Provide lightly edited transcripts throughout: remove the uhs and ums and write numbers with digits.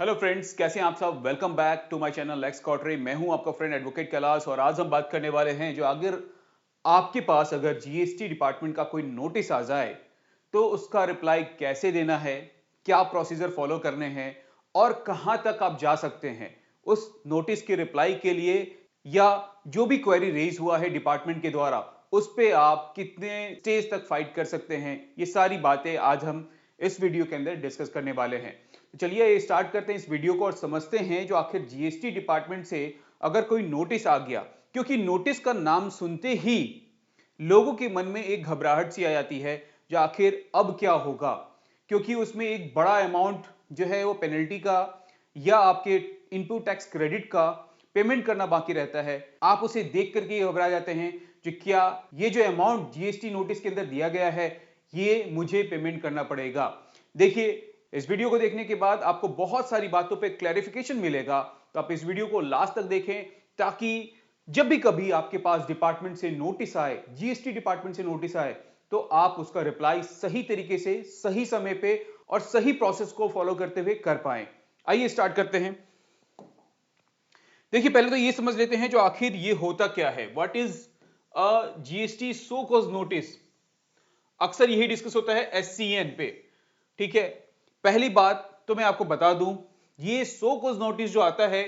Hello friends, कैसे हैं आप सब। Welcome back to my channel लेक्स कॉटरी। मैं हूं आपका फ्रेंड एडवोकेट कैलाश और आज हम बात करने वाले हैं जो अगर आपके पास अगर जीएसटी डिपार्टमेंट का कोई नोटिस आ जाए तो उसका रिप्लाई कैसे देना है, क्या प्रोसीजर फॉलो करने हैं और कहां तक आप जा सकते हैं उस नोटिस के रिप्लाई के लिए, या जो भी क्वेरी रेज हुआ है डिपार्टमेंट के द्वारा उस पे आप कितने स्टेज तक फाइट कर सकते हैं। ये सारी बातें आज हम इस वीडियो के अंदर डिस्कस करने वाले हैं। तो चलिए स्टार्ट करते हैं इस वीडियो को और समझते हैं जो आखिर जीएसटी डिपार्टमेंट से अगर कोई नोटिस आ गया, क्योंकि नोटिस का नाम सुनते ही लोगों के मन में एक घबराहट सी आ जाती है जो आखिर अब क्या होगा, क्योंकि उसमें एक बड़ा अमाउंट जो है वो पेनल्टी का या आपके इनपुट टैक्स क्रेडिट का पेमेंट करना बाकी रहता है। आप उसे देख करके घबरा जाते हैं जो क्या ये जो अमाउंट जीएसटी नोटिस के अंदर दिया गया है ये मुझे पेमेंट करना पड़ेगा। देखिए, इस वीडियो को देखने के बाद आपको बहुत सारी बातों पे क्लैरिफिकेशन मिलेगा, तो आप इस वीडियो को लास्ट तक देखें ताकि जब भी कभी आपके पास डिपार्टमेंट से नोटिस आए, जीएसटी डिपार्टमेंट से नोटिस आए, तो आप उसका रिप्लाई सही तरीके से, सही समय पे और सही प्रोसेस को फॉलो करते हुए कर पाए। आइए स्टार्ट करते हैं। देखिए, पहले तो ये समझ लेते हैं जो आखिर ये होता क्या है। What is a GST so cause notice. अक्सर यही डिस्कस होता है एससीएन पे। ठीक है, पहली बात तो मैं आपको बता दूं, ये सो कॉज नोटिस जो आता है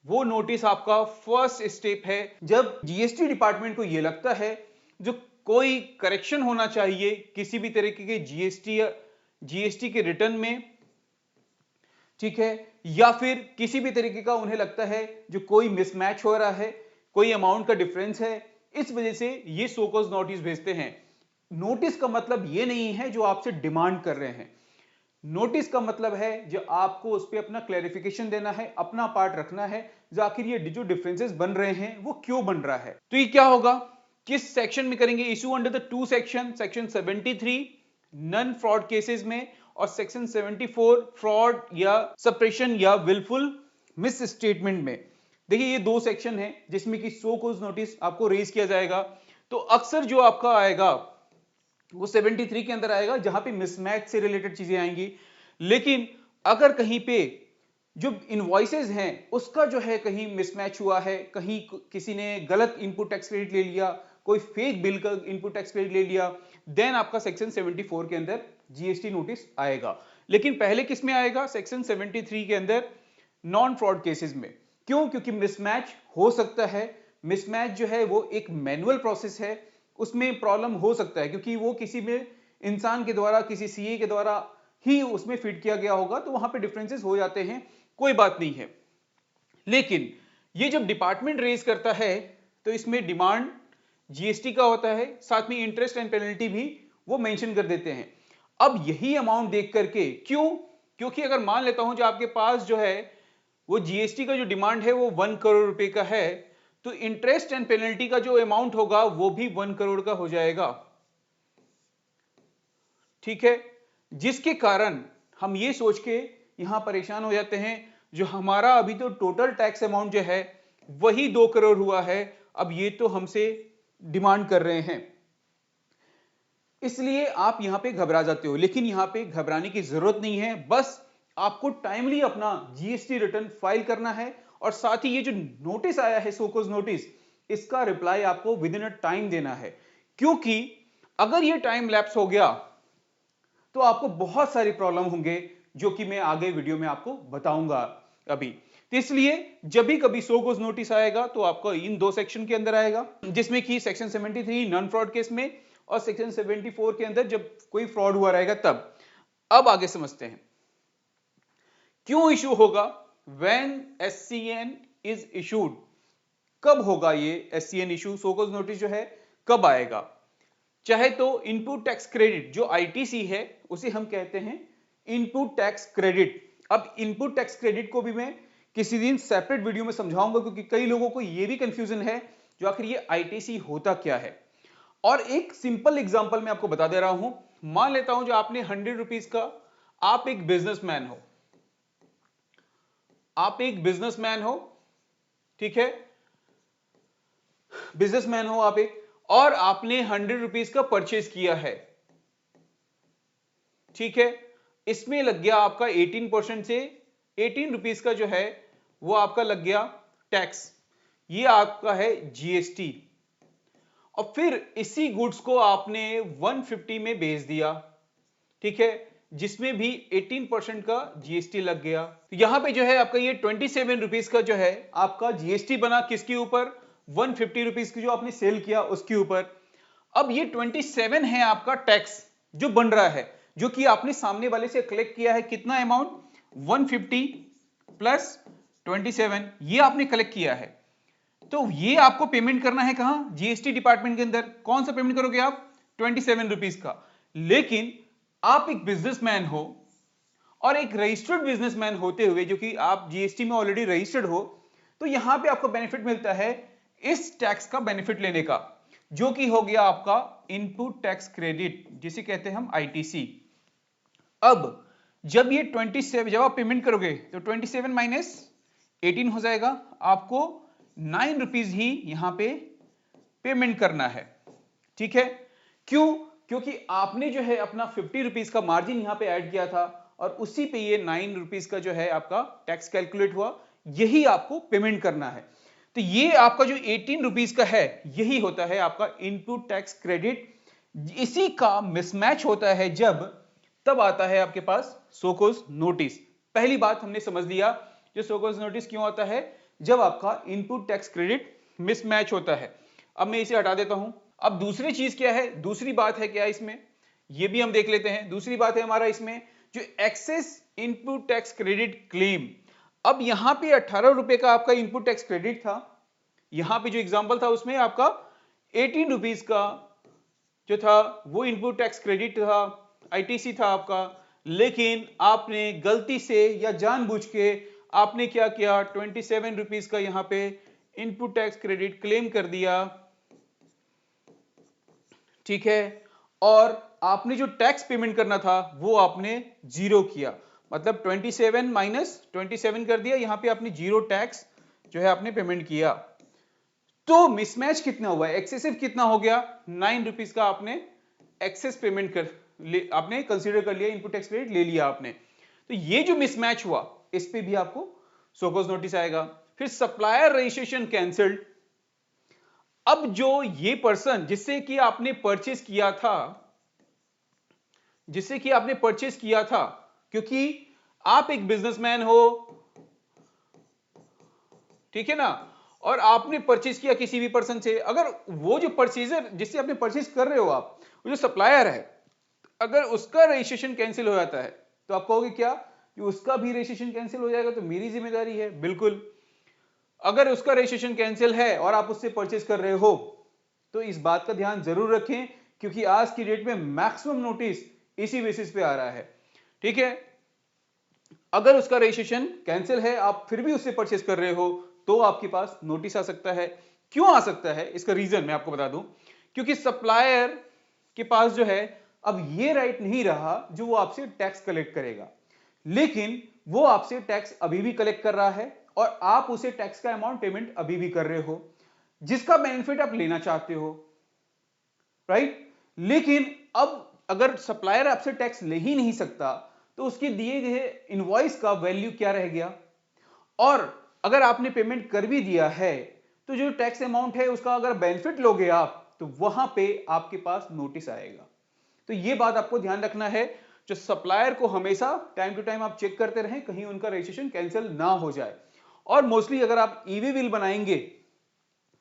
वो नोटिस आपका फर्स्ट स्टेप है जब जीएसटी डिपार्टमेंट को ये लगता है जो कोई करेक्शन होना चाहिए किसी भी तरीके के जीएसटी के रिटर्न में। ठीक है, या फिर किसी भी तरीके का उन्हें लगता है जो कोई मिसमैच हो रहा है, कोई अमाउंट का डिफरेंस है, इस वजह से ये सो कॉज नोटिस भेजते हैं। नोटिस का मतलब ये नहीं है जो आपसे डिमांड कर रहे हैं। नोटिस का मतलब है जो आपको उस पर अपना क्लैरिफिकेशन देना है, अपना पार्ट रखना है, जो आखिर ये जो डिफरेंसेस बन रहे हैं वो क्यों बन रहा है। तो ये क्या होगा, किस सेक्शन में करेंगे, issue under the two section, section 73 non fraud cases में और सेक्शन 74 फ्रॉड या सप्रेशन या विलफुल मिस स्टेटमेंट में। देखिए, ये दो सेक्शन है जिसमें कि सो कॉज नोटिस आपको रेज किया जाएगा। तो अक्सर जो आपका आएगा वो 73 के अंदर आएगा जहां पे मिसमैच से रिलेटेड चीजें आएंगी। लेकिन अगर कहीं पे जो इनवॉइसेस हैं उसका जो है कहीं मिसमैच हुआ है, कहीं किसी ने गलत इनपुट टैक्स क्रेडिट ले लिया, कोई फेक बिल का इनपुट टैक्स क्रेडिट ले लिया, देन आपका सेक्शन 74 के अंदर जीएसटी नोटिस आएगा। लेकिन पहले किस में आएगा, सेक्शन 73 के अंदर नॉन फ्रॉड केसेस में। क्यों, क्योंकि मिसमैच हो सकता है। मिसमैच जो है वो एक मैनुअल प्रोसेस है, उसमें प्रॉब्लम हो सकता है क्योंकि वो किसी में इंसान के द्वारा, किसी सीए के द्वारा ही उसमें फिट किया गया होगा, तो वहां पे डिफरेंसेस हो जाते हैं, कोई बात नहीं है। लेकिन ये जब डिपार्टमेंट रेज करता है तो इसमें डिमांड जीएसटी का होता है, साथ में इंटरेस्ट एंड पेनल्टी भी वो मेंशन कर देते हैं। अब यही अमाउंट देख करके, क्यों, क्योंकि अगर मान लेता हूं जो आपके पास जो है वो जीएसटी का जो डिमांड है वो 1 करोड़ रुपए का है, तो इंटरेस्ट एंड पेनल्टी का जो अमाउंट होगा वो भी 1 करोड़ का हो जाएगा। ठीक है, जिसके कारण हम ये सोच के यहां परेशान हो जाते हैं जो हमारा अभी तो टोटल टैक्स अमाउंट जो है वही 2 करोड़ हुआ है, अब ये तो हमसे डिमांड कर रहे हैं, इसलिए आप यहां पे घबरा जाते हो। लेकिन यहां पे घबराने की जरूरत नहीं है, बस आपको टाइमली अपना जीएसटी रिटर्न फाइल करना है और साथ ही ये जो नोटिस आया है सोकोज नोटिस, इसका रिप्लाई आपको विद इन अ टाइम देना है। क्योंकि अगर ये टाइम लैप्स हो गया तो आपको बहुत सारी प्रॉब्लम होंगे जो कि मैं आगे वीडियो में आपको बताऊंगा अभी। तो इसलिए जब भी कभी सोकोज नोटिस आएगा तो आपको इन दो सेक्शन के अंदर आएगा, जिसमें कि सेक्शन 73 नॉन फ्रॉड केस में और सेक्शन 74 के अंदर जब कोई फ्रॉड हुआ रहेगा तब। अब आगे समझते हैं क्यों इशू होगा व्हेन एससीएन इज इशूड। कब होगा ये एससीएन इशू, सोकोज नोटिस जो है कब आएगा। चाहे तो इनपुट टैक्स क्रेडिट जो आईटीसी है उसे हम कहते हैं इनपुट टैक्स क्रेडिट। अब इनपुट टैक्स क्रेडिट को भी मैं किसी दिन सेपरेट वीडियो में समझाऊंगा, क्योंकि कई लोगों को यह भी कंफ्यूजन है जो आखिर ये आईटीसी होता क्या है। और एक सिंपल एग्जांपल मैं आपको बता दे रहा हूं। मान लेता हूं जो आपने 100 रुपीज का, आप एक बिजनेसमैन हो, आप एक बिजनेसमैन हो, ठीक है, बिजनेसमैन हो आप एक, और आपने 100 रुपीज का परचेज किया है। ठीक है, इसमें लग गया आपका 18% से 18 रुपीज का जो है वो आपका लग गया टैक्स, ये आपका है जीएसटी। और फिर इसी गुड्स को आपने 150 में बेच दिया, ठीक है, जिसमें भी 18% का जीएसटी लग गया। तो यहां पे जो है आपका ये 27 रुपीज का जो है आपका जीएसटी बना, किसके ऊपर? 150 रुपीज की जो आपने सेल किया उसके ऊपर। अब ये 27 है आपका टैक्स जो बन रहा है, जो कि आपने सामने वाले से कलेक्ट किया है। कितना अमाउंट? 150 प्लस 27, ये आपने कलेक्ट किया है। तो ये आपको पेमेंट करना है कहां? जीएसटी डिपार्टमेंट के अंदर। कौन सा पेमेंट करोगे आप? 27 रुपीज का। लेकिन आप एक बिजनेसमैन हो, और एक रजिस्टर्ड बिजनेसमैन होते हुए, जो कि आप जीएसटी में ऑलरेडी रजिस्टर्ड हो, तो यहां पे आपको बेनिफिट मिलता है इस टैक्स का बेनिफिट लेने का, जो कि हो गया आपका इनपुट टैक्स क्रेडिट, जिसे कहते हैं हम आईटीसी। अब जब ये 27, जब आप पेमेंट करोगे तो 27 माइनस 18 हो जाएगा, आपको 9 रुपीज ही यहां पे पेमेंट करना है, ठीक है। क्यों? क्योंकि आपने जो है अपना 50 रुपीज का मार्जिन यहां पे ऐड किया था, और उसी पे ये 9 रुपीज का जो है आपका टैक्स कैलकुलेट हुआ, यही आपको पेमेंट करना है। तो ये आपका जो 18 रुपीज का है, यही होता है आपका इनपुट टैक्स क्रेडिट। इसी का मिसमैच होता है जब तब आता है आपके पास सोकोज नोटिस। पहली बात हमने समझ लिया, जो सोकोज नोटिस क्यों आता है? जब आपका इनपुट टैक्स क्रेडिट मिसमैच होता है। अब मैं इसे हटा देता हूं। अब दूसरी चीज क्या है, दूसरी बात है क्या इसमें, ये भी हम देख लेते हैं। दूसरी बात है हमारा इसमें जो excess input tax credit claim. अब यहां पे 18 रुपए का आपका इनपुट टैक्स क्रेडिट था, यहां पे जो एग्जांपल था उसमें आपका 18 रुपीज का जो था वो इनपुट टैक्स क्रेडिट था, आईटीसी था आपका। लेकिन आपने गलती से या जानबूझ के आपने क्या किया, 27 रुपीज का यहां पे इनपुट टैक्स क्रेडिट क्लेम कर दिया, ठीक है। और आपने जो टैक्स पेमेंट करना था वो आपने जीरो किया, मतलब 27 माइनस 27 कर दिया, यहां पे आपने जीरो टैक्स जो है आपने पेमेंट किया। तो मिसमैच कितना हुआ है, एक्सेसिव कितना हो गया? 9 रुपीज का आपने एक्सेस पेमेंट आपने कंसीडर कर लिया, इनपुट टैक्स क्रेडिट ले लिया आपने। तो ये जो मिसमैच हुआ, इस पे भी आपको सोकोज नोटिस आएगा। फिर सप्लायर रजिस्ट्रेशन कैंसल्ड। अब जो ये पर्सन जिससे कि आपने परचेस किया था, क्योंकि आप एक बिजनेसमैन हो, ठीक है ना, और आपने परचेस किया किसी भी पर्सन से, अगर वो जो परचेजर जिससे आपने परचेस कर रहे हो आप, वो जो सप्लायर है, अगर उसका रजिस्ट्रेशन कैंसिल हो जाता है, तो आप कहोगे क्या कि उसका भी रजिस्ट्रेशन कैंसिल हो जाएगा तो मेरी जिम्मेदारी है? बिल्कुल। अगर उसका रजिस्ट्रेशन कैंसिल है और आप उससे परचेस कर रहे हो, तो इस बात का ध्यान जरूर रखें, क्योंकि आज की डेट में मैक्सिमम नोटिस इसी बेसिस पे आ रहा है, ठीक है। अगर उसका रजिस्ट्रेशन कैंसिल है, आप फिर भी उससे परचेस कर रहे हो, तो आपके पास नोटिस आ सकता है। क्यों आ सकता है, इसका रीजन मैं आपको बता दूं। क्योंकि सप्लायर के पास जो है अब ये राइट नहीं रहा जो वो आपसे टैक्स कलेक्ट करेगा, लेकिन वो आपसे टैक्स अभी भी कलेक्ट कर रहा है, और आप उसे टैक्स का अमाउंट पेमेंट अभी भी कर रहे हो, जिसका बेनिफिट आप लेना चाहते हो, राइट। लेकिन अब अगर सप्लायर आपसे टैक्स ले ही नहीं सकता, तो उसके दिए गए इनवॉइस का वैल्यू क्या रह गया? और अगर आपने पेमेंट कर भी दिया है, तो जो टैक्स अमाउंट है उसका अगर बेनिफिट लोगे आप, तो वहां पे आपके पास नोटिस आएगा। तो ये बात आपको ध्यान रखना है, जो सप्लायर को हमेशा टाइम टू टाइम आप चेक करते रहें, कहीं उनका रजिस्ट्रेशन कैंसिल ना हो जाए। और मोस्टली अगर आप ईवी बिल बनाएंगे,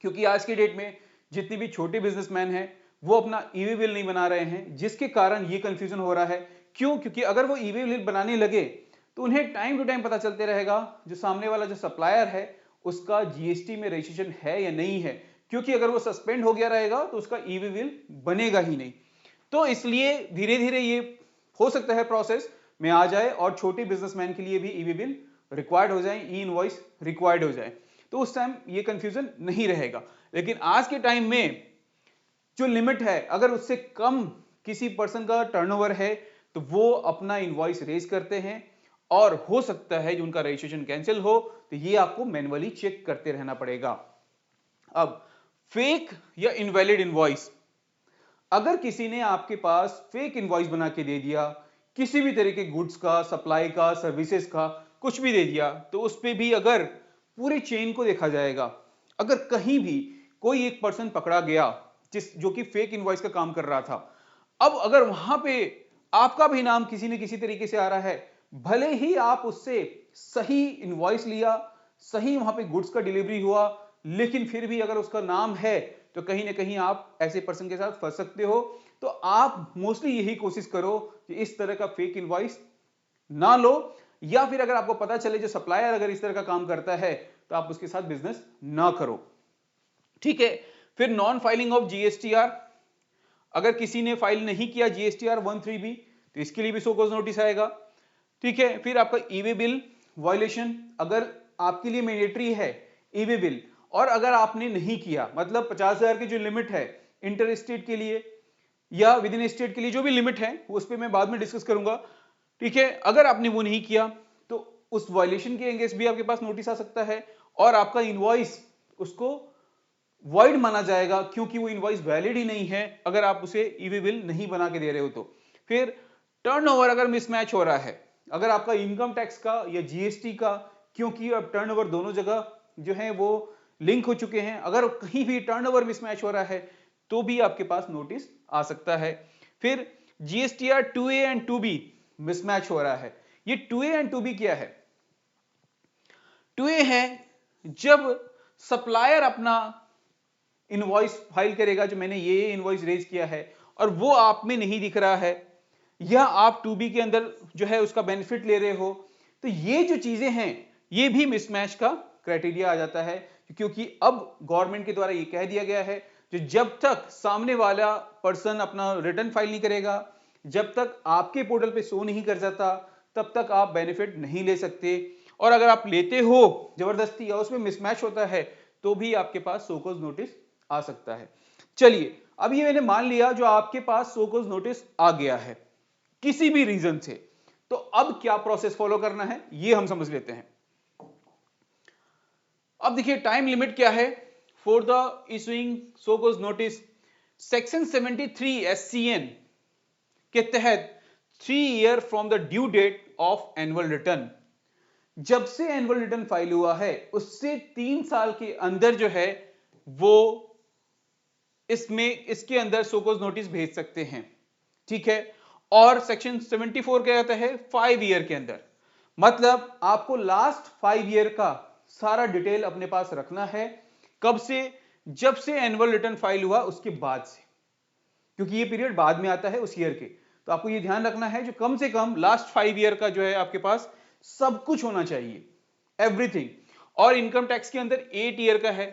क्योंकि आज की डेट में जितने भी छोटे बिजनेसमैन हैं वो अपना ईवी बिल नहीं बना रहे हैं, जिसके कारण ये कंफ्यूजन हो रहा है। क्यों? क्योंकि अगर वो ईवी बिल बनाने लगे तो उन्हें टाइम टू टाइम पता चलते रहेगा जो सामने वाला जो सप्लायर है उसका जीएसटी में रजिस्ट्रेशन है या नहीं है, क्योंकि अगर वो सस्पेंड हो गया रहेगा तो उसका ईवी बिल बनेगा ही नहीं। तो इसलिए धीरे धीरे ये हो सकता है प्रोसेस में आ जाए और छोटे बिजनेसमैन के लिए भी ईवी बिल रिक्वायर्ड हो जाए, ई इनवॉइस रिक्वायर्ड हो जाए, तो उस टाइम ये कंफ्यूजन नहीं रहेगा। लेकिन आज के टाइम में जो लिमिट है, अगर उससे कम किसी पर्सन का टर्नओवर है, तो वो अपना इनवॉइस रेज करते हैं, और हो सकता है जो उनका रजिस्ट्रेशन कैंसिल हो, तो ये आपको मैन्युअली चेक करते रहना पड़ेगा। अब फेक या इनवैलिड इनवॉइस, अगर किसी ने आपके पास फेक इनवॉइस बना के दे दिया किसी भी तरह के गुड्स का, सप्लाई का, सर्विसेज का कुछ भी दे दिया, तो उस पे भी अगर पूरी चेन को देखा जाएगा, अगर कहीं भी कोई एक पर्सन पकड़ा गया जो कि फेक इनवॉइस का काम कर रहा था, अब अगर वहां पे आपका भी नाम किसी न किसी तरीके से आ रहा है, भले ही आप उससे सही इनवॉइस लिया, सही वहां पे गुड्स का डिलीवरी हुआ, लेकिन फिर भी अगर उसका नाम है तो कहीं ना कहीं आप ऐसे पर्सन के साथ फंस सकते हो। तो आप मोस्टली यही कोशिश करो कि इस तरह का फेक इनवॉइस ना लो, या फिर अगर आपको पता चले जो सप्लायर अगर इस तरह का काम करता है तो आप उसके साथ बिजनेस ना करो। ठीक है, फिर नॉन फाइलिंग ऑफ जीएसटीआर, अगर किसी ने फाइल नहीं किया जीएसटीआर 13B तो इसके लिए भी शो कॉज नोटिस आएगा। ठीक है, फिर आपका ईवे बिल वायलेशन, अगर आपके लिए मैंडेटरी है ईवे बिल और अगर आपने नहीं किया, मतलब 50,000 की जो लिमिट है इंटर स्टेट के लिए या विद इन स्टेट के लिए जो भी लिमिट है उस पर मैं बाद में डिस्कस करूंगा। ठीक है, अगर आपने वो नहीं किया तो उस वायलेशन के अगेंस्ट भी आपके पास नोटिस आ सकता है और आपका इनवॉइस उसको वॉइड माना जाएगा, क्योंकि वो इनवॉइस वैलिड ही नहीं है अगर आप उसे ईवी बिल नहीं बना के दे रहे हो तो। फिर टर्नओवर अगर मिसमैच हो रहा है, अगर आपका इनकम टैक्स का या जीएसटी का, क्योंकि अब टर्नओवर दोनों जगह जो है वो लिंक हो चुके हैं, अगर कहीं भी टर्नओवर मिसमैच हो रहा है तो भी आपके पास नोटिस आ सकता है। फिर GSTR 2A and 2B mismatch हो रहा है। ये 2A एंड 2B क्या है? 2A है जब सप्लायर अपना इनवॉइस फाइल करेगा, जो मैंने ये इनवॉइस रेज किया है और वो आप में नहीं दिख रहा है, या आप 2B के अंदर जो है उसका बेनिफिट ले रहे हो, तो ये जो चीजें हैं ये भी मिसमैच का क्राइटेरिया आ जाता है, क्योंकि अब गवर्नमेंट के द्वारा ये कह दिया गया है जो जब तक सामने वाला पर्सन अपना रिटर्न फाइल नहीं करेगा, जब तक आपके पोर्टल पे शो नहीं कर जाता, तब तक आप बेनिफिट नहीं ले सकते। और अगर आप लेते हो जबरदस्ती या उसमें मिसमैच होता है तो भी आपके पास शो कॉज नोटिस आ सकता है। चलिए, अब ये मैंने मान लिया जो आपके पास शो कॉज नोटिस आ गया है किसी भी रीजन से, तो अब क्या प्रोसेस फॉलो करना है ये हम समझ लेते हैं। अब देखिए टाइम लिमिट क्या है for the issuing show cause notice. Section 73 SCN के तहत 3 year from the due date of annual return, जब से एनुअल रिटर्न फाइल हुआ है उससे 3 साल के अंदर जो है वो इसके अंदर शो कॉज नोटिस भेज सकते हैं। ठीक है, और सेक्शन 74 क्या कहता है 5 ईयर के अंदर, मतलब आपको लास्ट 5 ईयर का सारा डिटेल अपने पास रखना है। कब से? जब से एनुअल रिटर्न फाइल हुआ उसके बाद से, क्योंकि ये पीरियड बाद में आता है उस ईयर के, तो आपको ये ध्यान रखना है जो कम से कम लास्ट 5 ईयर का जो है आपके पास सब कुछ होना चाहिए, एवरीथिंग। और इनकम टैक्स के अंदर 8 ईयर का है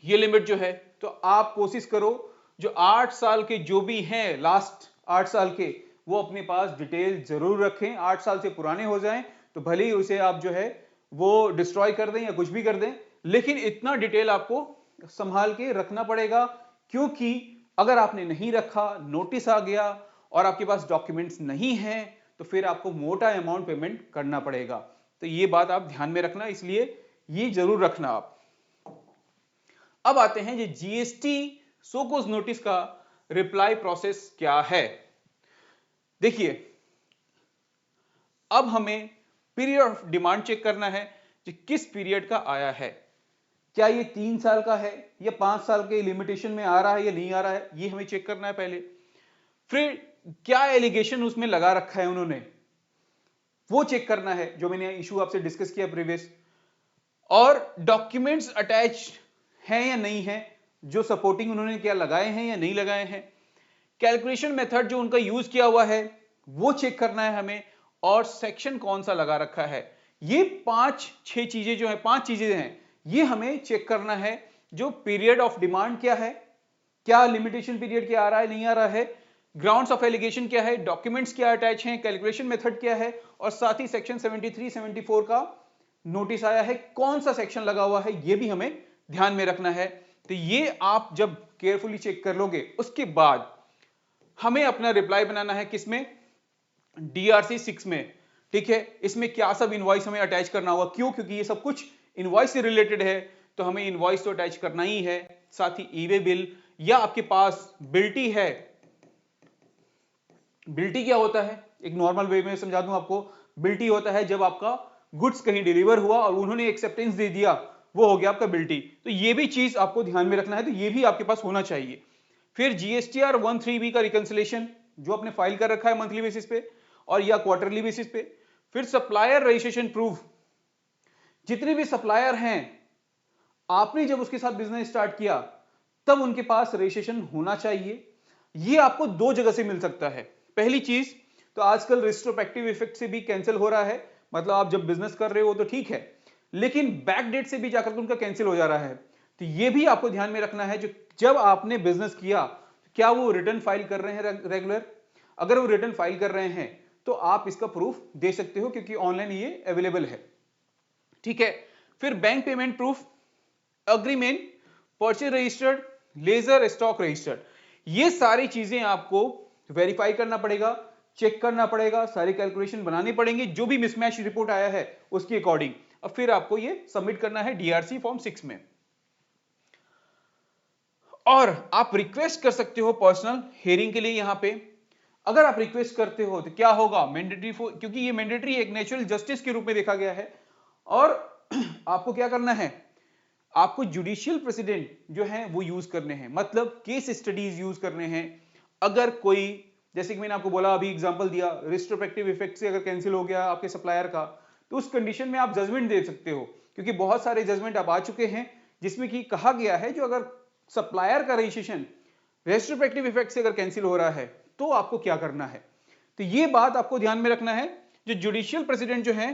ये लिमिट जो है, तो आप कोशिश करो जो 8 साल के जो भी हैं लास्ट 8 साल के वो अपने पास डिटेल जरूर रखें। 8 साल से पुराने हो जाएं तो भले ही उसे आप जो है वो डिस्ट्रॉय कर दें या कुछ भी कर दें, लेकिन इतना डिटेल आपको संभाल के रखना पड़ेगा, क्योंकि अगर आपने नहीं रखा, नोटिस आ गया और आपके पास डॉक्यूमेंट्स नहीं हैं तो फिर आपको मोटा अमाउंट पेमेंट करना पड़ेगा। तो ये बात आप ध्यान में रखना, इसलिए ये जरूर रखना आप। अब आते हैं ये जीएसटी शो कॉज नोटिस का रिप्लाई प्रोसेस क्या है। देखिए, अब हमें पीरियड ऑफ डिमांड चेक करना है कि किस पीरियड का आया है, क्या ये 3 साल का है या 5 साल के लिमिटेशन में आ रहा है या नहीं आ रहा है, ये हमें चेक करना है पहले। फिर क्या एलिगेशन उसमें लगा रखा है उन्होंने, वो चेक करना है, जो मैंने इशू आपसे डिस्कस किया प्रीवियस। और डॉक्यूमेंट्स अटैच हैं या नहीं है, जो सपोर्टिंग उन्होंने क्या लगाए हैं या नहीं लगाए हैं। कैलकुलेशन मेथड जो उनका यूज किया हुआ है वो चेक करना है हमें, और सेक्शन कौन सा लगा रखा है। ये 5-6 चीजें जो है, 5 चीजें हैं, ये हमें चेक करना है। जो पीरियड ऑफ डिमांड क्या है, क्या लिमिटेशन पीरियड क्या आ रहा है नहीं आ रहा है, ग्राउंड्स ऑफ एलिगेशन क्या है, डॉक्यूमेंट्स क्या अटैच हैं, कैलकुलेशन मेथड क्या है, और साथ ही सेक्शन 73-74 का नोटिस आया है, कौन सा सेक्शन लगा हुआ है, ये भी हमें ध्यान में रखना है। तो ये आप जब केयरफुली चेक कर लोगे उसके बाद हमें अपना रिप्लाई बनाना है किसमें, DRC 6 में। ठीक है, इसमें क्या सब इनवॉइस हमें अटैच करना होगा, क्यों? क्योंकि ये सब कुछ इनवॉइस से रिलेटेड है, तो हमें इनवॉइस तो अटैच करना ही है, साथ ही ईवे बिल, या आपके पास बिल्टी है बिल्टी क्या होता है, एक नॉर्मल वे में समझा दूं आपको। बिल्टी होता है जब आपका गुड्स कहीं डिलीवर हुआ और उन्होंने एक्सेप्टेंस दे दिया, वो हो गया आपका बिल्टी। तो ये भी चीज आपको ध्यान में रखना है, तो ये भी आपके पास होना चाहिए। फिर जीएसटीआर 13B का रिकंसिलेशन जो आपने फाइल कर रखा है मंथली बेसिस पे और या क्वार्टरली बेसिस पे। फिर सप्लायर रजिस्ट्रेशन प्रूफ, जितने भी सप्लायर हैं, आपने जब उसके साथ बिजनेस स्टार्ट किया तब उनके पास रजिस्ट्रेशन होना चाहिए। ये आपको दो जगह से मिल सकता है। पहली चीज तो आजकल रिट्रोस्पेक्टिव इफेक्ट से भी कैंसिल हो रहा है, मतलब आप जब बिजनेस कर रहे हो तो ठीक है, लेकिन बैक डेट से भी जाकर उनका कैंसिल हो जा रहा है। तो ये भी आपको ध्यान में रखना है, जो जब आपने बिजनेस किया क्या वो रिटर्न फाइल कर रहे हैं रेगुलर। अगर वो रिटर्न फाइल कर रहे हैं तो आप इसका प्रूफ दे सकते हो, क्योंकि ऑनलाइन ये अवेलेबल है। ठीक है। फिर bank payment proof, agreement, purchase registered, ledger stock registered, ये सारी चीजें आपको वेरीफाई करना पड़ेगा, चेक करना पड़ेगा, सारी कैलकुलेशन बनानी पड़ेंगी, जो भी मिसमैच रिपोर्ट आया है उसके अकॉर्डिंग। और फिर आपको ये सबमिट करना है डीआरसी फॉर्म 6 में। और आप रिक्वेस्ट कर सकते हो पर्सनल हियरिंग के लिए। यहां पे अगर आप रिक्वेस्ट करते हो तो क्या होगा, मैंडेटरी, क्योंकि ये मैंडेटरी एक नेचुरल जस्टिस के रूप में देखा गया है। और आपको क्या करना है, आपको जुडिशियल प्रेसिडेंट जो है वो यूज करने हैं, मतलब केस स्टडीज यूज करने हैं। अगर कोई, जैसे कि मैंने आपको बोला, अभी एग्जांपल दिया, रिट्रोस्पेक्टिव इफेक्ट से अगर कैंसिल हो गया आपके सप्लायर का, तो उस कंडीशन में आप जजमेंट दे सकते हो, क्योंकि बहुत सारे जजमेंट अब आ चुके हैं जिसमें कि कहा गया है जो अगर सप्लायर का रजिस्ट्रेशन रेट्रोस्पेक्टिव इफेक्ट से अगर कैंसिल हो रहा है तो आपको क्या करना है। तो ये बात आपको ध्यान में रखना है। जो जुडिशियल प्रेसिडेंट जो है,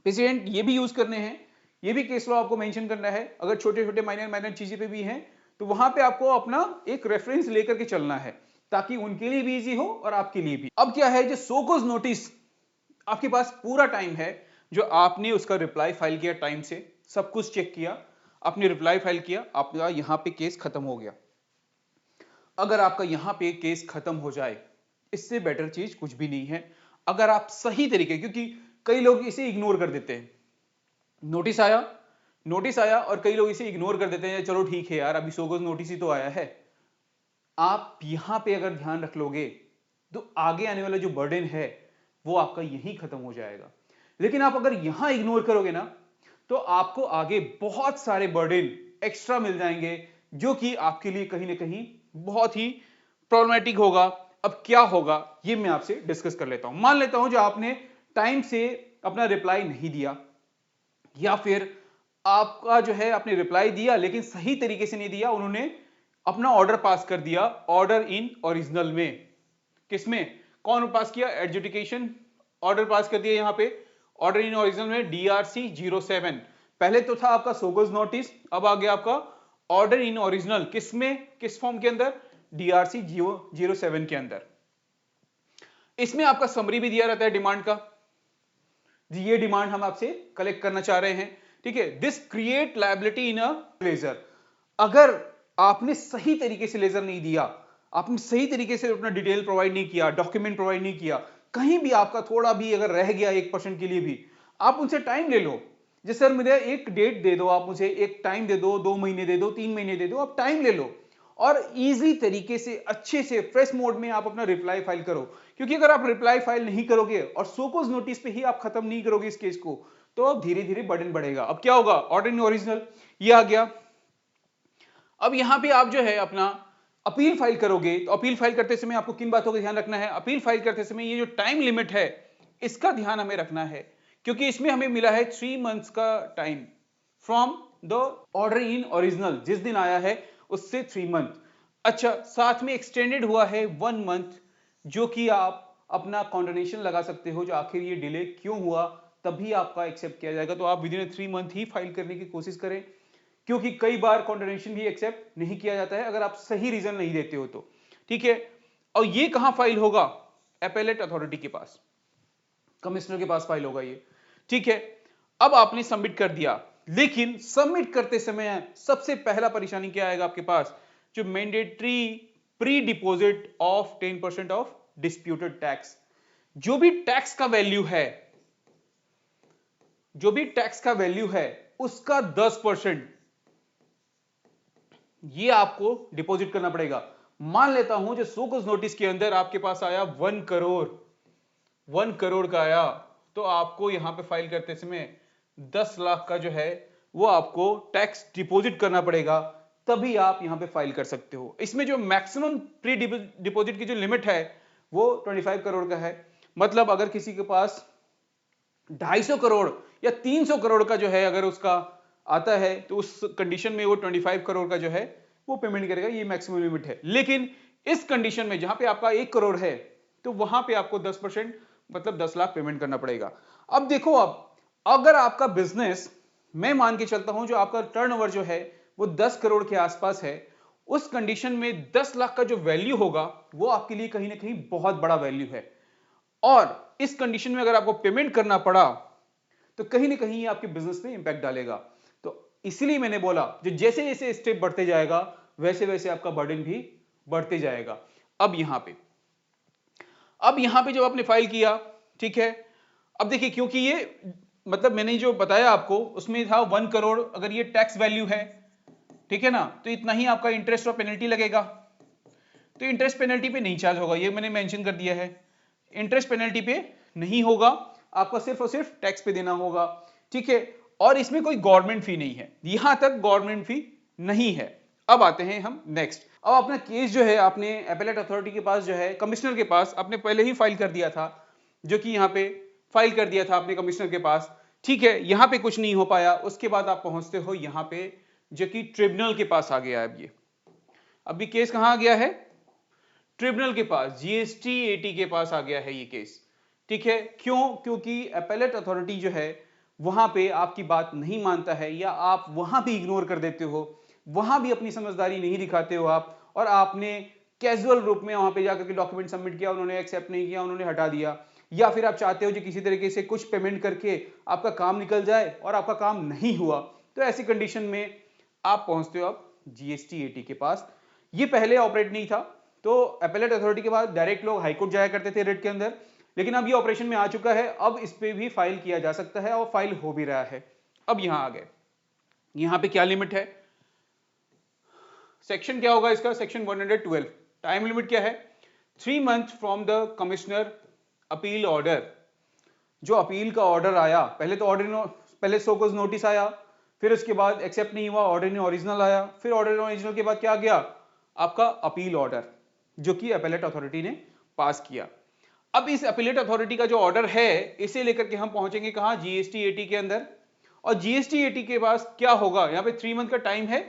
प्रेसिडेंट, ये भी यूज करने हैं, ये भी केस लॉ आपको मेंशन करना है। अगर छोटे छोटे माइनर माइनर चीजें पे भी हैं तो वहां पे आपको अपना एक रेफरेंस लेकर के चलना है, ताकि उनके लिए भी इजी हो और आपके लिए भी। अब क्या है, जो सोकोज नोटिस, आपके पास पूरा टाइम है, जो आपने उसका रिप्लाई फाइल किया टाइम से, सब कुछ चेक किया, आपने रिप्लाई फाइल किया, आपका यहां पे केस खत्म हो गया। अगर आपका यहां पे केस खत्म हो जाए, इससे बेटर चीज कुछ भी नहीं है। अगर आप सही तरीके, क्योंकि कई लोग इसे इग्नोर कर देते हैं, नोटिस आया, नोटिस आया और कई लोग इसे इग्नोर कर देते हैं, चलो ठीक है यार अभी सोगोज नोटिस ही तो आया है। आप यहां पे अगर ध्यान रख लोगे तो आगे आने वाला जो बर्डन है वो आपका यहीं खत्म हो जाएगा। लेकिन आप अगर यहां इग्नोर करोगे ना, तो आपको आगे बहुत सारे बर्डन एक्स्ट्रा मिल जाएंगे, जो कि आपके लिए कहीं ना कहीं बहुत ही प्रॉब्लमेटिक होगा। अब क्या होगा ये मैं आपसे डिस्कस कर लेता हूं। मान लेता हूं जो आपने टाइम से अपना रिप्लाई नहीं दिया, या फिर आपका जो है आपने रिप्लाई दिया लेकिन सही तरीके से नहीं दिया, उन्होंने अपना ऑर्डर पास कर दिया ऑर्डर इन ओरिजिनल में। किसमें, कौन पास किया, एडजुडिकेशन ऑर्डर पास कर दिया यहां पे ऑर्डर इन ओरिजिनल में, डीआरसी 07। पहले तो था आपका सोगोज नोटिस, अब आ गया आपका ऑर्डर इन ओरिजिनल, किसमें, किस फॉर्म के अंदर, डीआरसी 07 के अंदर। इसमें आपका समरी भी दिया रहता है डिमांड का, जी ये डिमांड हम आपसे कलेक्ट करना चाह रहे हैं। ठीक है, this create liability in a ledger. अगर आपने सही तरीके से लेजर नहीं दिया, आपने सही तरीके से अपना डिटेल प्रोवाइड नहीं किया, डॉक्यूमेंट प्रोवाइड नहीं किया, कहीं भी आपका थोड़ा भी अगर रह गया 1% के लिए भी, आप उनसे टाइम ले लो। जैसे सर मुझे एक डेट दे दो, आप मुझे एक टाइम दे दो, 2 महीने दे दो, 3 महीने दे दो, आप टाइम ले लो और इजी तरीके से अच्छे से फ्रेश मोड में आप अपना रिप्लाई फाइल करो। क्योंकि अगर आप रिप्लाई फाइल नहीं करोगे और सोकोज नोटिस पे ही आप खत्म नहीं करोगे इस केस को, तो अब धीरे धीरे बर्डन बढ़ेगा। अब क्या होगा, ऑर्डर इन ओरिजिनल ये आ गया। अब यहां पे आप जो है अपना अपील फाइल करोगे, तो अपील फाइल करते समय आपको किन बातों का ध्यान रखना है, अपील फाइल करते समय ये जो टाइम लिमिट है इसका ध्यान हमें रखना है, क्योंकि इसमें हमें मिला है 3 मंथ्स का time from the order in original, जिस दिन आया है उससे 3 मंथ। अच्छा, साथ में एक्सटेंडेड हुआ है 1 मंथ, जो कि आप अपना कॉन्डोनेशन लगा सकते हो, जो आखिर ये डिले क्यों हुआ, तभी आपका एक्सेप्ट किया जाएगा। तो आप with in 3 month he file करने की कोशिश करें, क्योंकि कई बार कॉन्डोनेशन भी एक्सेप्ट नहीं किया जाता है अगर आप सही रीजन नहीं देते हो तो। ठीक है, और ये कहां फाइल होगा, एपेलेट अथॉरिटी के पास, कमिश्नर के पास फाइल होगा ये। ठीक है, अब आपने सबमिट कर दिया, लेकिन सबमिट करते समय सबसे पहला परेशानी क्या आएगा आपके पास, जो mandatory pre deposit of 10% of disputed tax. जो भी टैक्स का वैल्यू है, जो भी टैक्स का वैल्यू है उसका 10% ये आपको डिपॉजिट करना पड़ेगा। मान लेता हूं जो सो कॉज नोटिस के अंदर आपके पास आया 1 करोड़ का आया, तो आपको यहां पे फाइल करते समय 10 लाख का जो है वो आपको टैक्स डिपॉजिट करना पड़ेगा, तभी आप यहां पे फाइल कर सकते हो। इसमें जो मैक्सिमम प्री डिपॉजिट की जो लिमिट है वो 25 करोड़ का है। मतलब अगर किसी के पास 250 करोड़ या 300 करोड़ का जो है अगर उसका आता है, तो उस कंडीशन में वो 25 करोड़ का जो है वो पेमेंट करेगा, ये मैक्सिमम लिमिट है। लेकिन इस कंडीशन में जहां पे आपका 1 करोड़ है, तो वहां पे आपको 10% मतलब 10 लाख पेमेंट करना पड़ेगा। अब देखो, अब अगर आपका बिजनेस, मैं मान के चलता हूं जो आपका टर्नओवर जो है वो 10 करोड़ के आसपास है, उस कंडीशन में 10 लाख का जो वैल्यू होगा वो आपके लिए कहीं ना कहीं बहुत बड़ा वैल्यू है। और इस कंडीशन में अगर आपको पेमेंट करना पड़ा, तो कहीं ना कहीं ये आपके बिजनेस में इंपैक्ट डालेगा। तो इसीलिए मैंने बोला जो जैसे जैसे स्टेप बढ़ते जाएगा वैसे वैसे आपका बर्डन भी बढ़ते जाएगा। अब यहां पे जब आपने फाइल किया, ठीक है, अब देखिए क्योंकि ये मतलब मैंने जो बताया आपको उसमें था 1 करोड़, अगर ये टैक्स वैल्यू है, ठीक है ना, तो इतना ही आपका इंटरेस्ट और पेनल्टी लगेगा। तो इंटरेस्ट पेनल्टी पे नहीं चार्ज होगा, ये मैंने मेंशन कर दिया है। इंटरेस्ट पेनल्टी पे नहीं होगा, आपका सिर्फ और सिर्फ टैक्स पे देना होगा, ठीक है। और इसमें कोई गवर्नमेंट फी नहीं है, यहां तक गवर्नमेंट फी नहीं है। अब आते हैं हम नेक्स्ट। अब अपना केस जो है आपने एपेलेट अथॉरिटी के पास जो है, कमिश्नर के पास आपने पहले ही फाइल कर दिया था, जो कि यहां पे फाइल कर दिया था आपने कमिश्नर के पास, ठीक है। यहां पे कुछ नहीं हो पाया, उसके बाद आप पहुंचते हो यहां पे जो कि ट्रिब्यूनल के पास आ गया। अब ये अभी केस कहां आ गया है? ट्रिब्यूनल के पास, जीएसटी एटी के पास आ गया है ये केस, ठीक है। क्यों? क्योंकि अपेलेट अथॉरिटी जो है वहां पे आपकी बात नहीं मानता है, या आप वहां भी इग्नोर कर देते हो, वहां भी अपनी समझदारी नहीं दिखाते हो आप, और आपने कैजुअल रूप में वहां पे जाकर के डॉक्यूमेंट सबमिट किया, उन्होंने एक्सेप्ट नहीं किया, उन्होंने हटा दिया, या फिर आप चाहते हो कि किसी तरीके से कुछ पेमेंट करके आपका काम निकल जाए और आपका काम नहीं हुआ, तो ऐसी कंडीशन में आप पहुंचते हो अब जीएसटी एटी के पास। ये पहले ऑपरेट नहीं था, तो अपेलेट अथॉरिटी के बाद डायरेक्ट लोग हाईकोर्ट जाया करते थे रेट के अंदर, लेकिन अब ये ऑपरेशन में आ चुका है, अब इस पे भी फाइल किया जा सकता है और फाइल हो भी रहा है। अब यहां आ गए, यहां पे क्या लिमिट है, सेक्शन क्या होगा इसका, सेक्शन 112। टाइम लिमिट क्या है? 3 month from the commissioner appeal order. जो अपील का ऑर्डर आया, पहले तो ऑर्डर, पहले सो कॉज नोटिस आया, फिर उसके बाद एक्सेप्ट नहीं हुआ, ऑर्डर इन ओरिजिनल आया, फिर ऑर्डर इन ओरिजिनल के बाद क्या आ गया, आपका अपील ऑर्डर, जो कि अपेलेट अथॉरिटी ने पास किया। अब इस अपेलेट अथॉरिटी का जो ऑर्डर है, इसे लेकर के हम पहुंचेंगे कहां, जीएसटी एटी के अंदर। और जीएसटी एटी के पास क्या होगा, यहां पे 3 मंथ का टाइम है,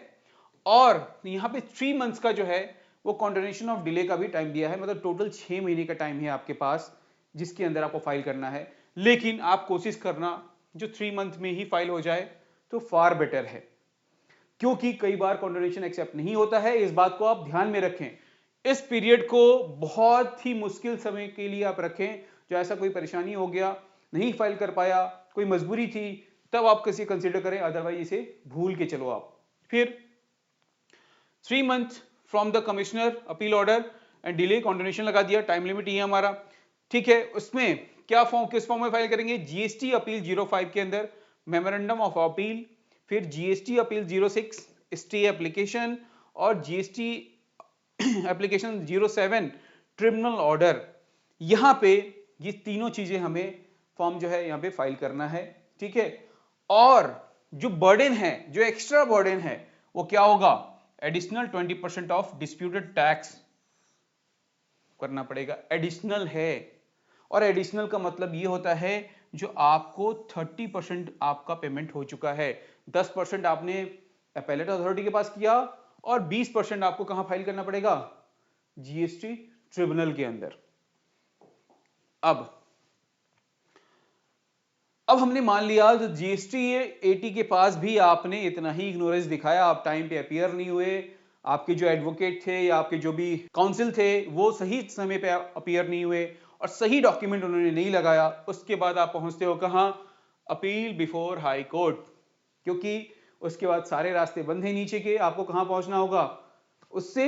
और यहां पे 3 मंथ्स का जो है वो कॉन्टिन्यूएशन ऑफ डिले का भी टाइम दिया है, मतलब टोटल 6 महीने का टाइम है आपके पास, जिसके अंदर आपको फाइल करना है। लेकिन आप कोशिश करना जो 3 मंथ में ही फाइल हो जाए तो फार बेटर है, क्योंकि कई बार कॉन्टिन्यूएशन एक्सेप्ट नहीं होता है, इस बात को आप ध्यान में रखें। इस पीरियड को बहुत ही मुश्किल समय के लिए आप रखें, जो ऐसा कोई परेशानी हो गया, नहीं फाइल कर पाया, कोई मजबूरी थी, तब आप किसी कंसीडर करें, अदरवाइज इसे भूल के चलो आप। फिर 3 month from the commissioner appeal order and delay, continuation लगा दिया, टाइम लिमिट ही है हमारा, ठीक है। उसमें क्या फॉर्म, किस फॉर्म में फाइल करेंगे, जीएसटी अपील 05 के अंदर मेमोरेंडम ऑफ अपील, फिर जीएसटी अपील 06 स्टे एप्लीकेशन, और जीएसटी एप्लीकेशन 07 ट्रिब्यूनल ऑर्डर। यहां पे ये तीनों चीजें हमें फॉर्म जो है यहां पे फाइल करना है, ठीक है। और जो बर्डन है, जो एक्स्ट्रा बर्डन है, वो क्या होगा, एडिशनल 20% ऑफ डिस्प्यूटेड टैक्स करना पड़ेगा, एडिशनल है। और एडिशनल का मतलब ये होता है जो आपको 30% आपका पेमेंट हो चुका है, 10% आपने अपेलेट अथॉरिटी के पास किया, और 20% आपको कहां फाइल करना पड़ेगा, जीएसटी ट्रिब्यूनल के अंदर। अब हमने मान लिया जो जीएसटी एटी के पास भी आपने इतना ही इग्नोरेंस दिखाया, आप टाइम पे अपीयर नहीं हुए, आपके जो एडवोकेट थे या आपके जो भी काउंसिल थे वो सही समय पे अपीयर नहीं हुए, और सही डॉक्यूमेंट उन्होंने नहीं लगाया, उसके बाद आप पहुंचते हो कहां, अपील बिफोर हाई कोर्ट। क्योंकि उसके बाद सारे रास्ते बंद हैं नीचे के, आपको कहां पहुंचना होगा, उससे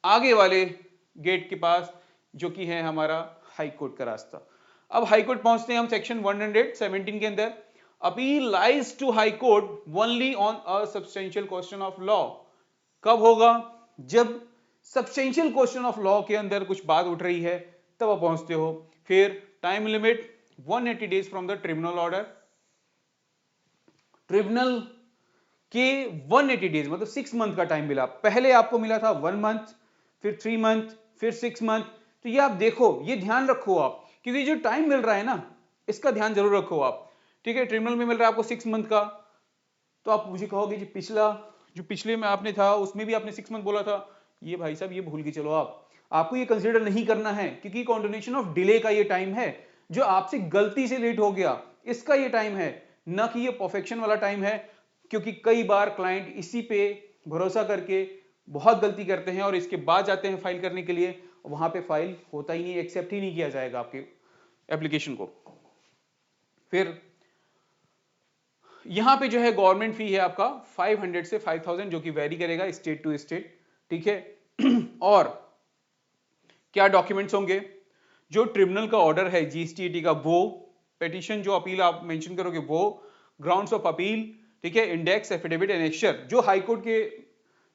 आगे वाले गेट के पास, जो कि है हमारा हाई कोर्ट का रास्ता। अब हाई कोर्ट पहुंचते हैं हम सेक्शन 117 के अंदर, appeal lies to high court only on a substantial question of law. कब होगा, जब सब्सटेंशियल क्वेश्चन ऑफ लॉ के अंदर कुछ बात उठ रही है, तब आप पहुंचते हो। फिर time limit 180 days from the tribunal order. Tribunal के 180 डेज मतलब 6 मंथ का टाइम मिला। पहले आपको मिला था 1 मंथ, फिर 3 मंथ, फिर 6 मंथ। तो ये आप देखो, ये ध्यान रखो आप, क्योंकि जो टाइम मिल रहा है ना, इसका ध्यान जरूर रखो आप। ठीक है, ट्रिब्यूनल में मिल रहा है आपको 6 मंथ का, तो आप मुझे कहोगे जी पिछले में आपने था उसमें भी आपने 6 मंथ बोला था। ये भाई साहब ये भूल के चलो आपको ये कंसीडर नहीं करना है, क्योंकि कॉन्टिन्यूएशन ऑफ डिले का ये टाइम है, जो आपसे गलती से लेट हो गया इसका ये टाइम है, ना कि ये परफेक्शन वाला टाइम है। क्योंकि कई बार क्लाइंट इसी पे भरोसा करके बहुत गलती करते हैं और इसके बाद जाते हैं फाइल करने के लिए, वहां पे फाइल होता ही नहीं, एक्सेप्ट ही नहीं किया जाएगा आपके एप्लीकेशन को। फिर यहां पे जो है गवर्नमेंट फी है आपका 500 से 5000, जो कि वेरी करेगा स्टेट टू स्टेट। ठीक है और क्या डॉक्यूमेंट्स होंगे? जो ट्रिब्यूनल का ऑर्डर है जीएसटीएटी का, वो पिटीशन जो अपील आप मेंशन करोगे वो, ग्राउंड्स ऑफ अपील, ठीक है, इंडेक्स, एफिडेविट, एनेक्चर, जो हाईकोर्ट के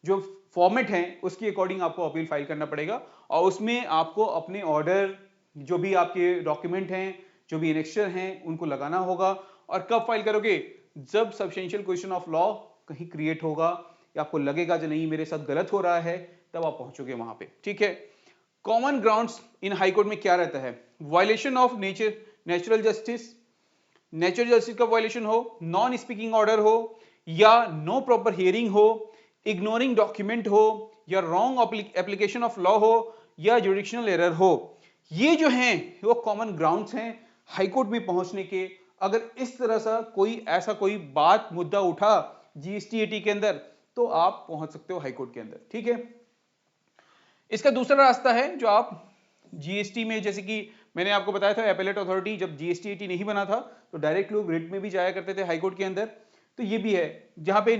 जो फॉर्मेट है उसके अकॉर्डिंग आपको अपील फाइल करना पड़ेगा। और उसमें आपको अपने ऑर्डर, जो भी आपके डॉक्यूमेंट हैं, जो भी एनेक्चर हैं, उनको लगाना होगा। और कब फाइल करोगे? जब सब्सटेंशियल क्वेश्चन ऑफ लॉ कहीं क्रिएट होगा या आपको लगेगा जो नहीं मेरे साथ गलत हो रहा है, तब आप पहुंचोगे वहां पे। ठीक है, कॉमन ग्राउंड्स इन हाईकोर्ट में क्या रहता है? Violation of natural justice, natural justice का वायलेशन हो, नॉन स्पीकिंग ऑर्डर हो, या नो प्रॉपर हियरिंग हो, इग्नोरिंग डॉक्यूमेंट हो, या रॉन्ग एप्लीकेशन ऑफ लॉ हो, या जुडिक्शनल एरर हो। ये जो हैं वो कॉमन ग्राउंड्स हैं हाईकोर्ट में पहुंचने के। अगर इस तरह सा कोई बात मुद्दा उठा जीएसटीएटी के अंदर, तो आप पहुंच सकते हो हाईकोर्ट के अंदर। ठीक है, इसका दूसरा रास्ता है जो आप जीएसटी में, जैसे कि मैंने आपको बताया था एपेलेट अथॉरिटी, जब जीएसटीएटी नहीं बना था तो डायरेक्ट लोग रिट में भी जाया करते थे हाईकोर्ट के अंदर। तो ये भी है जहां पे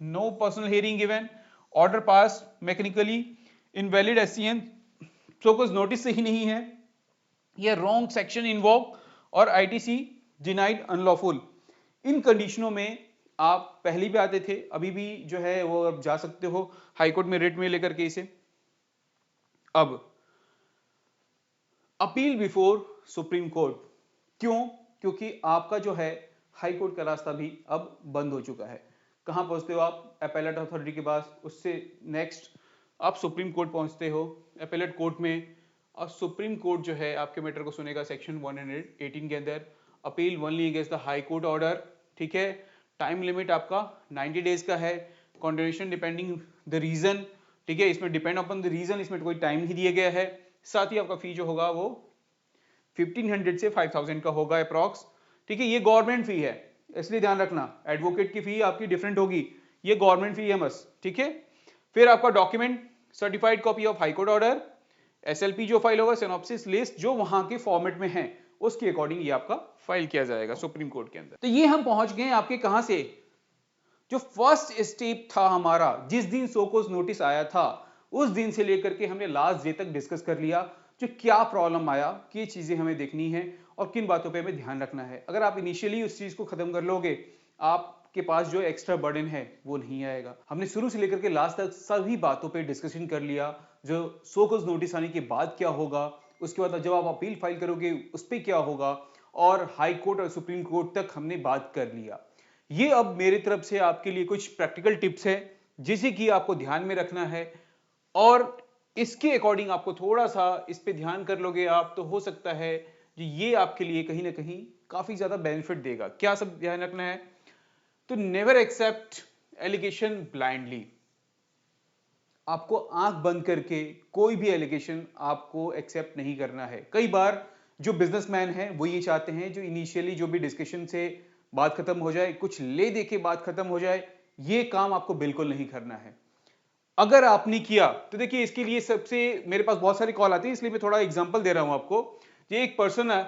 no personal hearing given, order pass mechanically, invalid SCN, so कुछ नोटिस सही नहीं है, या रॉन्ग सेक्शन इन्वॉक, और आईटीसी डिनाइड अनलॉफुल। इन कंडीशनों में आप पहले भी आते थे, अभी भी जो है वो अब जा सकते हो हाईकोर्ट में रिट में लेकर के इसे। अब अपील बिफोर सुप्रीम कोर्ट, क्यों? क्योंकि आपका जो है हाई कोर्ट का रास्ता भी अब बंद हो चुका है। कहां पहुंचते हो आप? एपेलेट अथॉरिटी के पास, उससे नेक्स्ट आप सुप्रीम कोर्ट पहुंचते हो, एपेलेट कोर्ट में। और सुप्रीम कोर्ट जो है आपके मैटर को सुनेगा सेक्शन 118 के अंदर, appeal only against the high court order. ठीक है, टाइम लिमिट आपका 90 डेज का है, कॉन्टिन्यूएशन डिपेंडिंग द रीजन। ठीक है, इसमें डिपेंड अपॉन द रीजन, इसमें कोई टाइम नहीं दिया गया है। साथ ही आपका फी जो होगा वो 1500 से 5000 का होगा अप्रॉक्स। ठीक है, ये गवर्नमेंट फी है, इसलिए ध्यान रखना, एडवोकेट की फी आपकी डिफरेंट होगी, ये गवर्नमेंट फी है बस। ठीक है, फिर आपका document, certified copy of high court order, SLP जो फाइल होगा, सिनॉप्सिस लिस्ट जो वहां के फॉर्मेट में है उसके अकॉर्डिंग ये आपका फाइल किया जाएगा सुप्रीम कोर्ट के अंदर। तो ये हम पहुंच गए आपके कहां से? जो फर्स्ट स्टेप था हमारा, जिस दिन सोकोस नोटिस आया था उस दिन से लेकर के हमने लास्ट डे तक डिस्कस कर लिया, जो क्या प्रॉब्लम आया, कि चीजें हमें देखनी है और किन बातों पे हमें ध्यान रखना है। अगर आप इनिशियली उस चीज को खत्म कर लोगे, आपके पास जो एक्स्ट्रा बर्डन है वो नहीं आएगा। हमने शुरू से लेकर के लास्ट तक सभी बातों पे डिस्कशन कर लिया, जो सोकोस नोटिस आने के बाद क्या होगा, उसके बाद जब आप अपील फाइल करोगे उस पर क्या होगा, और हाई कोर्ट और सुप्रीम कोर्ट तक हमने बात कर लिया। ये अब मेरी तरफ से आपके लिए कुछ प्रैक्टिकल टिप्स है जिसे कि आपको ध्यान में रखना है, और इसके अकॉर्डिंग आपको थोड़ा सा इस पे ध्यान कर लोगे आप, तो हो सकता है कि ये आपके लिए कहीं ना कहीं काफी ज्यादा बेनिफिट देगा। क्या सब ध्यान रखना है? तो नेवर एक्सेप्ट एलिगेशन ब्लाइंडली। आपको आंख बंद करके कोई भी एलिगेशन आपको एक्सेप्ट नहीं करना है। कई बार जो बिजनेसमैन हैं वो ये चाहते हैं जो इनिशियली जो भी डिस्कशन से बात खत्म हो जाए, कुछ ले दे के बात खत्म हो जाए, ये काम आपको बिल्कुल नहीं करना है। अगर आपने किया तो देखिए, इसके लिए सबसे मेरे पास बहुत सारी कॉल आती है, इसलिए मैं थोड़ा एग्जांपल दे रहा हूं आपको। ये एक पर्सन है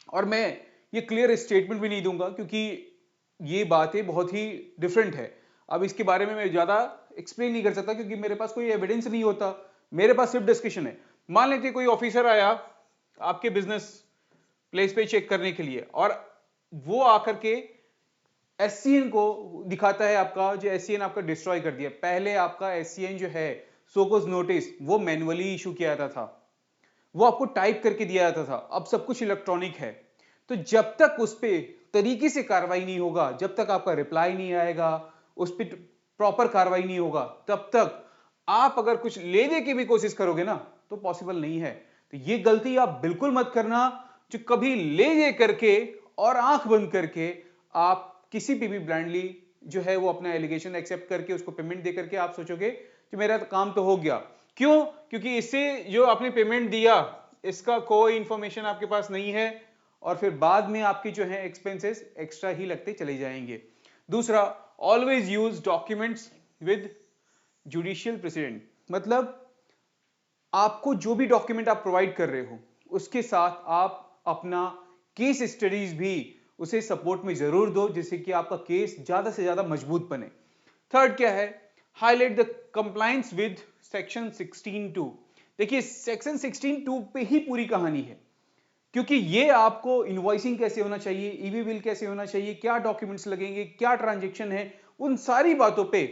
और मैं ये क्लियर स्टेटमेंट भी नहीं दूंगा क्योंकि ये बातें बहुत ही डिफरेंट है। अब इसके बारे में मैं ज्यादा एक्सप्लेन नहीं कर सकता क्योंकि मेरे पास कोई एविडेंस नहीं होता, मेरे पास सिर्फ डिस्कशन है। मान लेते कोई ऑफिसर आया आपके बिजनेस प्लेस पे चेक करने के लिए, और वो आकर के एससीएन को दिखाता है आपका, जो एससीएन आपका डिस्ट्रॉय कर दिया। पहले आपका एससीएन जो है सोकोज नोटिस वो मैन्युअली इशू किया जाता था, वो आपको टाइप करके दिया जाता था। अब सब कुछ इलेक्ट्रॉनिक है, तो जब तक उस पर तरीके से कार्रवाई नहीं होगा, जब तक आपका रिप्लाई नहीं आएगा, उस पर प्रॉपर कार्रवाई नहीं होगा, तब तक आप अगर कुछ ले दे के भी कोशिश करोगे ना तो पॉसिबल नहीं है। तो ये गलती आप बिल्कुल मत करना, जो कभी ले दे करके और आंख बंद करके आप किसी पे भी ब्लाइंडली जो है वो अपना एलिगेशन एक्सेप्ट करके उसको पेमेंट दे करके आप सोचोगे कि मेरा काम तो हो गया। क्यों? क्योंकि इससे जो आपने पेमेंट दिया इसका कोई इंफॉर्मेशन आपके पास नहीं है और फिर बाद में आपकी जो है एक्सपेंसेस एक्स्ट्रा ही लगते चले जाएंगे। दूसरा, always use documents with judicial president, मतलब आपको जो भी डॉक्यूमेंट आप प्रोवाइड कर रहे हो उसके साथ आप अपना केस स्टडीज भी उसे सपोर्ट में जरूर दो, जिससे कि आपका केस ज्यादा से ज्यादा मजबूत बने। थर्ड क्या है? Highlight the compliance with section 16(2). देखिए सेक्शन 16(2) पे ही पूरी कहानी है, क्योंकि ये आपको इनवॉइसिंग कैसे होना चाहिए, ईवी बिल कैसे होना चाहिए, क्या डॉक्यूमेंट्स लगेंगे, क्या ट्रांजेक्शन है, उन सारी बातों पे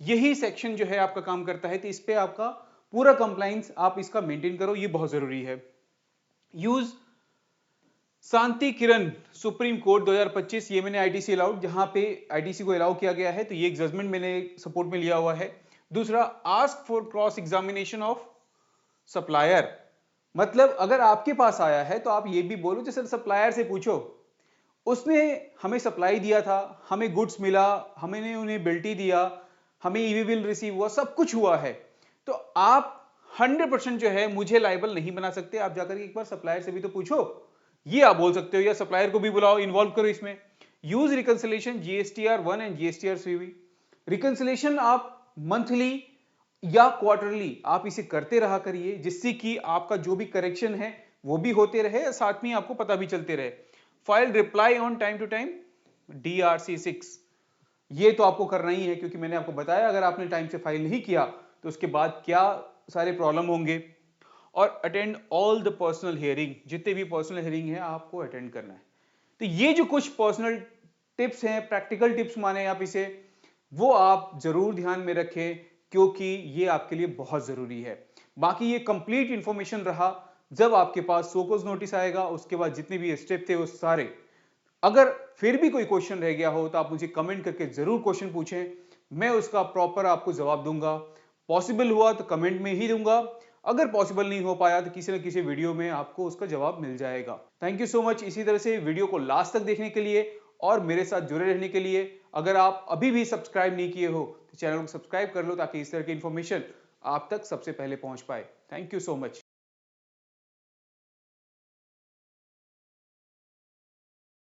यही सेक्शन जो है आपका काम करता है। तो इस पे आपका पूरा कंप्लायंस आप इसका मेंटेन करो, ये बहुत जरूरी है। यूज शांति किरण सुप्रीम कोर्ट 2025, ये मैंने आईटीसी अलाउड, जहां पे आईटीसी को अलाउ किया गया है, तो ये एक जजमेंट मैंने सपोर्ट में लिया हुआ है। दूसरा, ask for cross examination of supplier, मतलब अगर आपके पास आया है तो आप ये भी बोलो जैसे सप्लायर से पूछो, उसने हमें सप्लाई दिया था, हमें गुड्स मिला, हमने उन्हें बिल्टी दिया, हमें ईवी बिल रिसीव हुआ, सब कुछ हुआ है, तो आप 100% जो है मुझे लायबल नहीं बना सकते। आप जाकर एक बार सप्लायर से भी तो पूछो, ये आप बोल सकते हो, या सप्लायर को भी बुलाओ, इन्वॉल्व करो इसमें। Use reconciliation GSTR 1 and GSTR CV. Reconciliation आप मंथली या क्वार्टरली आप इसे करते रहा करिए, जिससे कि आपका जो भी करेक्शन है वो भी होते रहे, साथ में आपको पता भी चलते रहे। File reply on time to time DRC 6, ये तो आपको करना ही है, क्योंकि मैंने आपको बताया अगर आपने टाइम से फाइल नहीं किया तो उसके बाद क्या सारे प्रॉब्लम होंगे। और attend all the personal hearing, जितने भी पर्सनल हियरिंग है आपको अटेंड करना है। तो ये जो कुछ पर्सनल टिप्स हैं, प्रैक्टिकल टिप्स माने आप इसे, वो आप जरूर ध्यान में रखें, क्योंकि ये आपके लिए बहुत जरूरी है। बाकी ये कंप्लीट इंफॉर्मेशन रहा, जब आपके पास सोकोज नोटिस आएगा उसके बाद जितने भी स्टेप थे वो सारे। अगर फिर भी कोई क्वेश्चन रह गया हो तो आप मुझे कमेंट करके जरूर क्वेश्चन पूछें, मैं उसका प्रॉपर आपको जवाब दूंगा। पॉसिबल हुआ तो कमेंट में ही दूंगा, अगर पॉसिबल नहीं हो पाया तो किसी न किसी वीडियो में आपको उसका जवाब मिल जाएगा। थैंक यू सो मच इसी तरह से वीडियो को लास्ट तक देखने के लिए और मेरे साथ जुड़े रहने के लिए। अगर आप अभी भी सब्सक्राइब नहीं किए हो तो चैनल को सब्सक्राइब कर लो, ताकि इस तरह की इंफॉर्मेशन आप तक सबसे पहले पहुंच पाए। Thank you so much.